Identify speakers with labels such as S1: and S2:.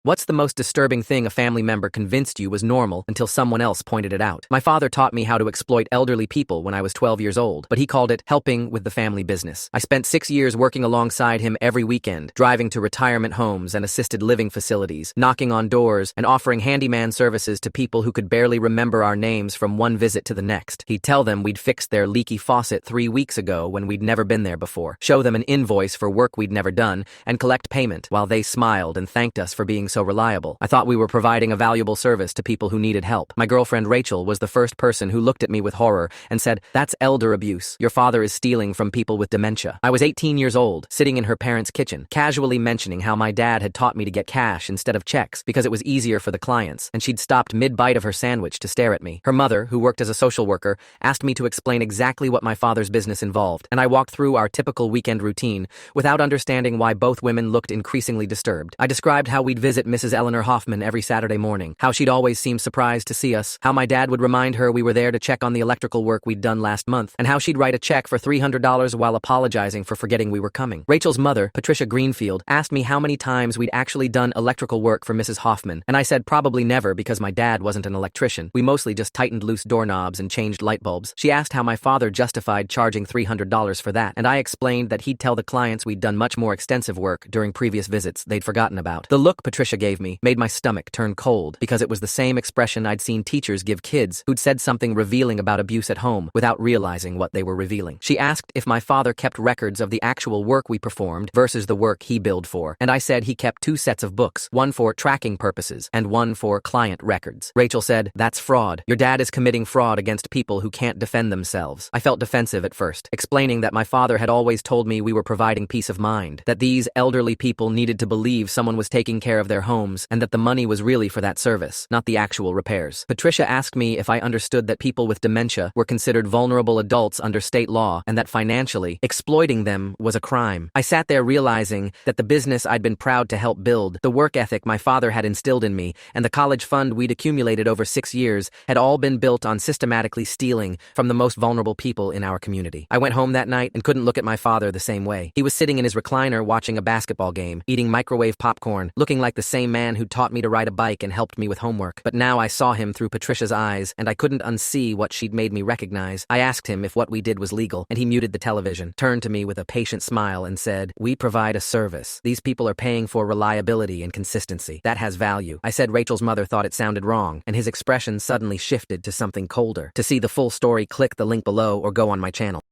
S1: What's the most disturbing thing a family member convinced you was normal until someone else pointed it out? My father taught me how to exploit elderly people when I was 12 years old, but he called it helping with the family business. I spent 6 years working alongside him every weekend, driving to retirement homes and assisted living facilities, knocking on doors, and offering handyman services to people who could barely remember our names from one visit to the next. He'd tell them we'd fixed their leaky faucet 3 weeks ago when we'd never been there before, show them an invoice for work we'd never done, and collect payment while they smiled and thanked us for being so reliable. I thought we were providing a valuable service to people who needed help. My girlfriend Rachel was the first person who looked at me with horror and said, "That's elder abuse. Your father is stealing from people with dementia." I was 18 years old, sitting in her parents' kitchen, casually mentioning how my dad had taught me to get cash instead of checks because it was easier for the clients, and she'd stopped mid-bite of her sandwich to stare at me. Her mother, who worked as a social worker, asked me to explain exactly what my father's business involved, and I walked through our typical weekend routine without understanding why both women looked increasingly disturbed. I described how we'd visit Mrs. Eleanor Hoffman every Saturday morning, how she'd always seem surprised to see us, how my dad would remind her we were there to check on the electrical work we'd done last month, and how she'd write a check for $300 while apologizing for forgetting we were coming. Rachel's mother, Patricia Greenfield, asked me how many times we'd actually done electrical work for Mrs. Hoffman, and I said probably never because my dad wasn't an electrician. We mostly just tightened loose doorknobs and changed light bulbs. She asked how my father justified charging $300 for that, and I explained that he'd tell the clients we'd done much more extensive work during previous visits they'd forgotten about. The look Patricia gave me made my stomach turn cold because it was the same expression I'd seen teachers give kids who'd said something revealing about abuse at home without realizing what they were revealing. She asked if my father kept records of the actual work we performed versus the work he billed for, and I said he kept 2 sets of books, one for tracking purposes and one for client records. Rachel said, "That's fraud. Your dad is committing fraud against people who can't defend themselves." I felt defensive at first, explaining that my father had always told me we were providing peace of mind, that these elderly people needed to believe someone was taking care of their homes, and that the money was really for that service, not the actual repairs. Patricia asked me if I understood that people with dementia were considered vulnerable adults under state law and that financially exploiting them was a crime. I sat there realizing that the business I'd been proud to help build, the work ethic my father had instilled in me, and the college fund we'd accumulated over 6 years had all been built on systematically stealing from the most vulnerable people in our community. I went home that night and couldn't look at my father the same way. He was sitting in his recliner watching a basketball game, eating microwave popcorn, looking like the same man who taught me to ride a bike and helped me with homework. But now I saw him through Patricia's eyes, and I couldn't unsee what she'd made me recognize. I asked him if what we did was legal, and he muted the television, turned to me with a patient smile and said, "We provide a service. These people are paying for reliability and consistency. That has value." I said Rachel's mother thought it sounded wrong, and his expression suddenly shifted to something colder. To see the full story, click the link below or go on my channel.